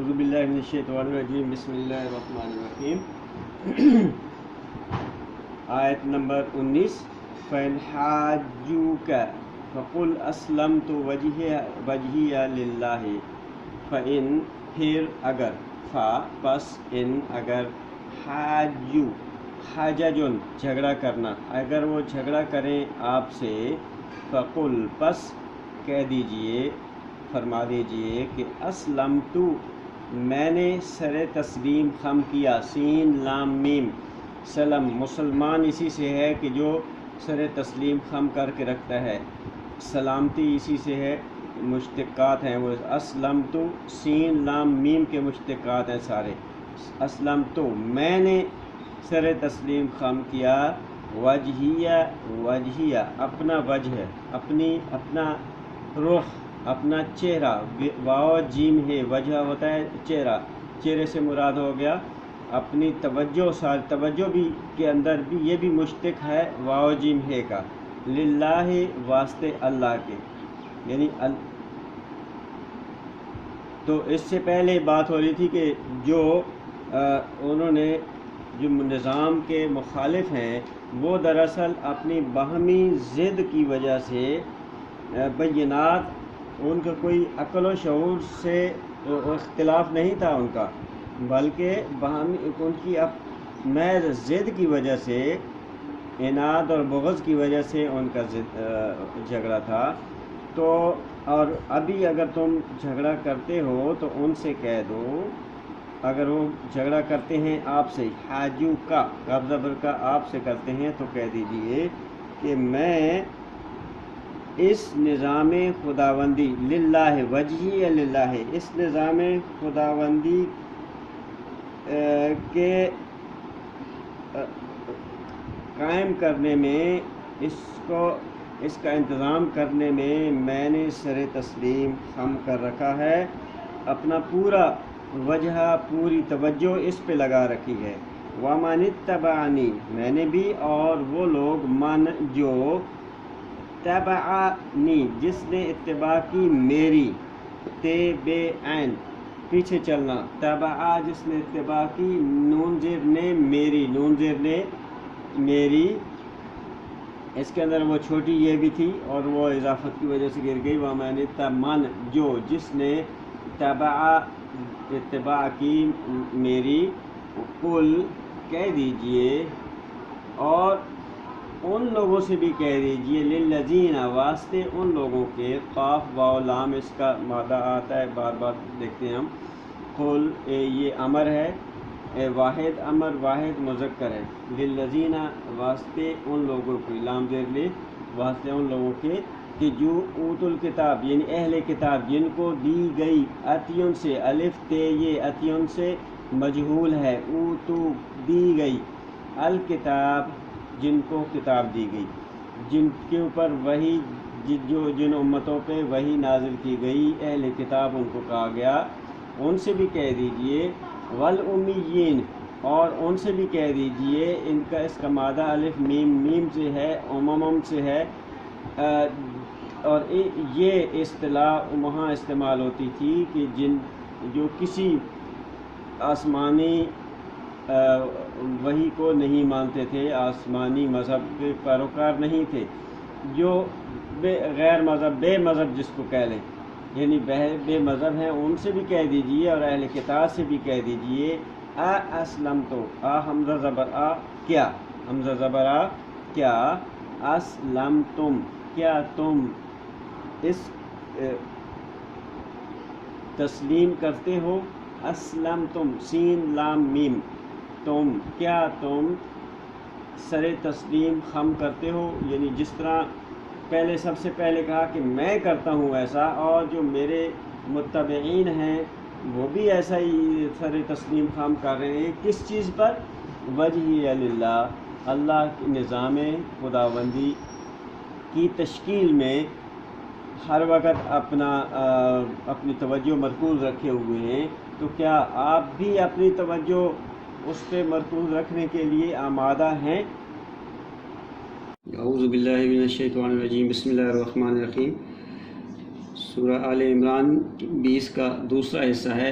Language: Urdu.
اعوذ باللہ من الشیطان الرجیم بسم اللہ الرحمن الرحیم۔ آیت نمبر 19 فَإِنْ حَاجُّوكَ فَقُلْ أَسْلَمْتُ وَجْهِيَ لِلَّهِ فَإِنْ پھر اگر پس ان اگر حاجو حاججن جھگڑا کرنا اگر وہ جھگڑا کریں آپ سے فقل پس کہہ دیجئے فرما دیجئے کہ اسلمت میں نے سر تسلیم خم کیا سین لام میم سلم مسلمان اسی سے ہے کہ جو سر تسلیم خم کر کے رکھتا ہے، سلامتی اسی سے ہے، مشتقات ہیں وہ اسلمت سین لام میم کے مشتقات ہیں سارے۔ اسلمت میں نے سر تسلیم خم کیا وجہیہ اپنا وجہ اپنا رخ اپنا چہرہ، واو جیم ہے وجہ ہوتا ہے چہرہ، چہرے سے مراد ہو گیا اپنی توجہ، ساری توجہ بھی کے اندر بھی یہ بھی مشتق ہے واو جیم ہے کا، للہ واسطے اللہ کے، یعنی تو اس سے پہلے بات ہو رہی تھی کہ جو انہوں نے جو نظام کے مخالف ہیں وہ دراصل اپنی باہمی ضد کی وجہ سے بینات، ان کا کوئی عقل و شعور سے اختلاف نہیں تھا ان کا، بلکہ باہمی ان کی محض ضد کی وجہ سے، عناد اور بغض کی وجہ سے ان کا جھگڑا تھا۔ تو اور ابھی اگر تم جھگڑا کرتے ہو تو ان سے کہہ دو، اگر وہ جھگڑا کرتے ہیں آپ سے، حاجو کا زبر کا آپ سے کرتے ہیں تو کہہ دیجئے کہ میں اس نظام خداوندی للہ وجہی للہ اس نظام خداوندی کے قائم کرنے میں، اس کا انتظام کرنے میں نے سر تسلیم خم کر رکھا ہے، اپنا پورا وجہ پوری توجہ اس پہ لگا رکھی ہے۔ وَمَنِ اتَّبَعَنِی میں نے بھی اور وہ لوگ من جو تبعنی جس نے اتباع کی میری، تبعن پیچھے چلنا، تبع جس نے اتباع کی، نون زیر نے میری، نون زیر نے میری، اس کے اندر وہ چھوٹی یہ بھی تھی اور وہ اضافت کی وجہ سے گر گئی۔ وَمَنِ من جو جس نے تبع اتباع کی میری، قل کہہ دیجئے اور ان لوگوں سے بھی کہہ دیجئے، للذین واسطے ان لوگوں کے، قاف واو لام اس کا مادہ آتا ہے بار بار دیکھتے ہیں ہم، قل یہ امر ہے، واحد امر واحد مذکر ہے، للذین واسطے ان لوگوں کے، لام زیر لے واسطے ان لوگوں کے کہ جو اوت الکتاب یعنی اہل کتاب جن کو دی گئی، عطیون سے الف تے یہ عطیون سے مجہول ہے، اوتو دی گئی، الکتاب جن کو کتاب دی گئی، جن کے اوپر وہی جن امتوں پہ وہی نازل کی گئی، اہل کتاب ان کو کہا گیا، ان سے بھی کہہ دیجئے، والامیین اور ان سے بھی کہہ دیجئے، ان کا اس کا مادہ الف میم میم سے ہے، امم سے ہے، اور یہ اصطلاح وہاں استعمال ہوتی تھی کہ جو کسی آسمانی وحی کو نہیں مانتے تھے، آسمانی مذہب کے پیروکار نہیں تھے، جو غیر مذہب بے مذہب جس کو کہہ لیں، یعنی بے مذہب ہیں، ان سے بھی کہہ دیجئے اور اہل کتاب سے بھی کہہ دیجئے، اسلمتو حمزہ زبر کیا، حمزہ زبر کیا، اسلمتم کیا تم اس تسلیم کرتے ہو، اسلمتم سین لام میم کیا تم سر تسلیم خم کرتے ہو، یعنی جس طرح پہلے سب سے پہلے کہا کہ میں کرتا ہوں ایسا، اور جو میرے متبعین ہیں وہ بھی ایسا ہی سر تسلیم خم کر رہے ہیں، کس چیز پر؟ وجہی للہ اللہ کے نظام خداوندی کی تشکیل میں ہر وقت اپنی توجہ مرکوز رکھے ہوئے ہیں، تو کیا آپ بھی اپنی توجہ اس پہ مرکوز رکھنے کے لیے آمادہ ہیں؟ اعوذ باللہ من الشیطان الرجیم بسم اللہ الرحمن الرحیم۔ سورہ آل عمران 20 کا دوسرا حصہ ہے۔